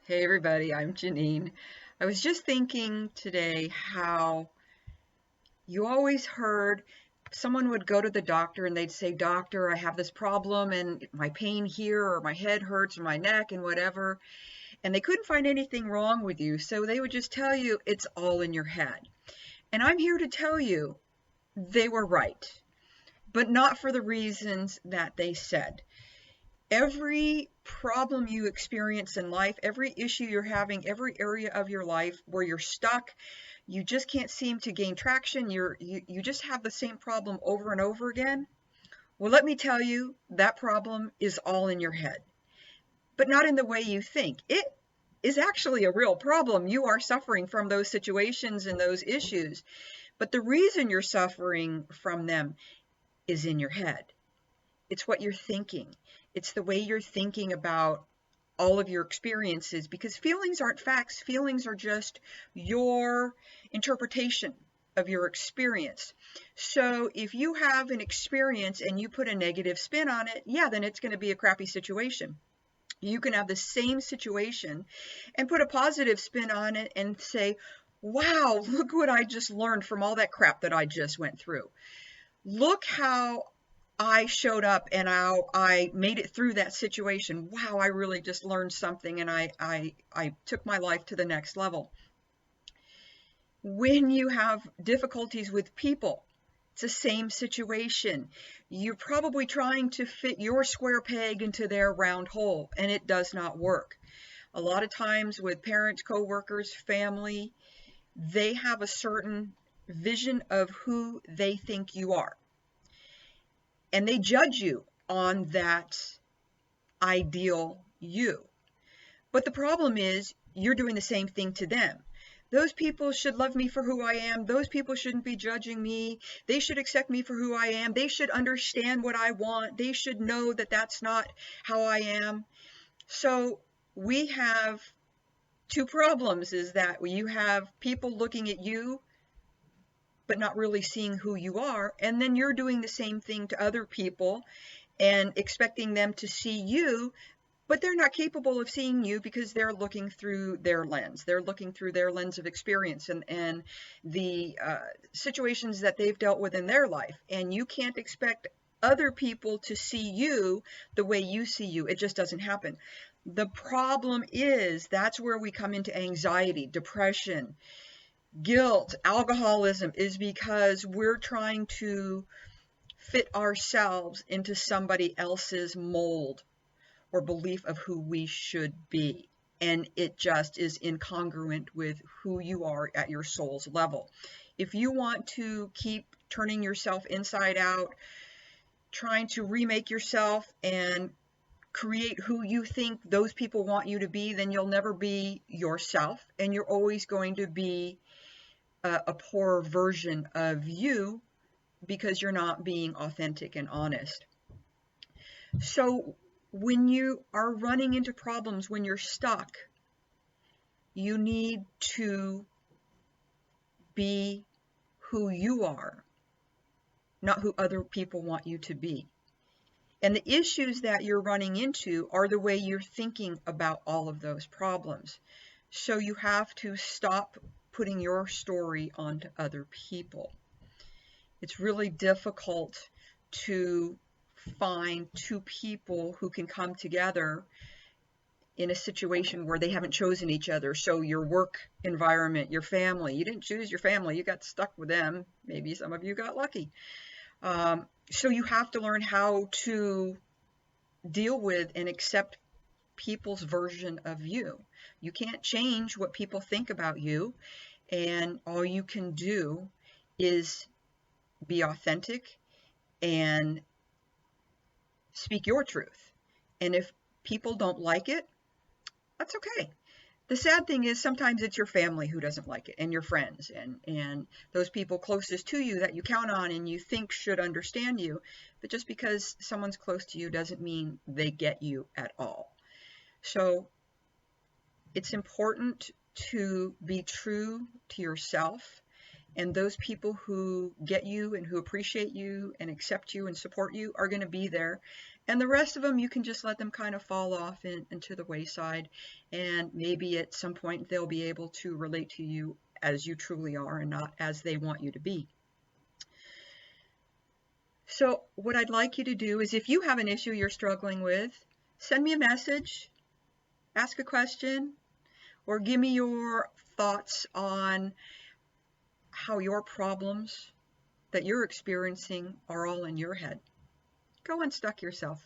Hey everybody, I'm Janine. I was just thinking today how you always heard someone would go to the doctor and they'd say, Doctor, I have this problem and my pain here or my head hurts or my neck and whatever. And they couldn't find anything wrong with you. So they would just tell you it's all in your head. And I'm here to tell you they were right, but not for the reasons that they said. Every problem you experience in life, every issue you're having, every area of your life where you're stuck, you just can't seem to gain traction, you just have the same problem over and over again. Well, let me tell you, that problem is all in your head, but not in the way you think. It is actually a real problem. You are suffering from those situations and those issues, but the reason you're suffering from them is in your head. It's what you're thinking. It's the way you're thinking about all of your experiences, because feelings aren't facts. Feelings are just your interpretation of your experience. So if you have an experience and you put a negative spin on it, yeah, then it's going to be a crappy situation. You can have the same situation and put a positive spin on it and say, wow, look what I just learned from all that crap that I just went through. Look how I showed up and how I made it through that situation. Wow, I really just learned something and I took my life to the next level. When you have difficulties with people, it's the same situation. You're probably trying to fit your square peg into their round hole, and it does not work. A lot of times with parents, coworkers, family, they have a certain vision of who they think you are, and they judge you on that ideal you. But the problem is you're doing the same thing to them. Those people should love me for who I am. Those people shouldn't be judging me. They should accept me for who I am. They should understand what I want. They should know that that's not how I am. So we have two problems, is that you have people looking at you but not really seeing who you are, and then you're doing the same thing to other people and expecting them to see you, but they're not capable of seeing you because they're looking through their lens. They're looking through their lens of experience and the situations that they've dealt with in their life. And you can't expect other people to see you the way you see you. It just doesn't happen. The problem is that's where we come into anxiety, depression, guilt, alcoholism, is because we're trying to fit ourselves into somebody else's mold or belief of who we should be. And it just is incongruent with who you are at your soul's level. If you want to keep turning yourself inside out, trying to remake yourself and create who you think those people want you to be, then you'll never be yourself, and you're always going to be a poor version of you because you're not being authentic and honest. So when you are running into problems, when you're stuck, you need to be who you are, not who other people want you to be. And the issues that you're running into are the way you're thinking about all of those problems. So you have to stop putting your story onto other people. It's really difficult to find two people who can come together in a situation where they haven't chosen each other. So your work environment, your family, you didn't choose your family, you got stuck with them. Maybe some of you got lucky. So you have to learn how to deal with and accept people's version of you. You can't change what people think about you, and all you can do is be authentic and speak your truth. And if people don't like it, that's okay. The sad thing is sometimes it's your family who doesn't like it, and your friends, and those people closest to you that you count on and you think should understand you. But just because someone's close to you doesn't mean they get you at all. So it's important to be true to yourself And those people who get you and who appreciate you and accept you and support you are going to be there. And the rest of them, you can just let them kind of fall off into the wayside. And maybe at some point they'll be able to relate to you as you truly are and not as they want you to be. So what I'd like you to do is, if you have an issue you're struggling with, send me a message, ask a question, or give me your thoughts on how your problems that you're experiencing are all in your head. Go unstuck yourself.